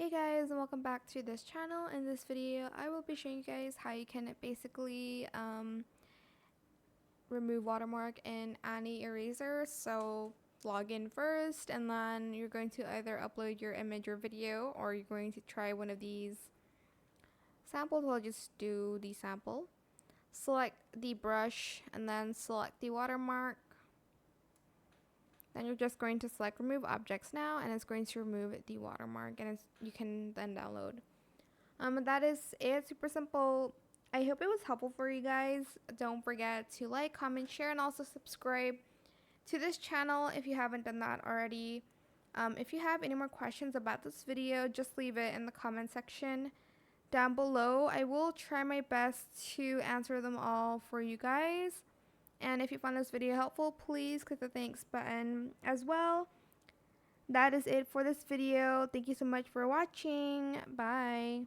Hey guys, and welcome back to this channel. In this video I will be showing you guys how you can basically remove watermark in any eraser. So log in first, and then you're going to either upload your image or video, or you're going to try one of these samples. I'll just do the sample. Select the brush and then select the watermark. Then you're just going to select remove objects now, and it's going to remove the watermark, and you can then download. That is it. Super simple. I hope it was helpful for you guys. Don't forget to like, comment, share, and also subscribe to this channel if you haven't done that already. If you have any more questions about this video, just leave it in the comment section down below. I will try my best to answer them all for you guys. And if you found this video helpful, please click the thanks button as well. That is it for this video. Thank you so much for watching. Bye.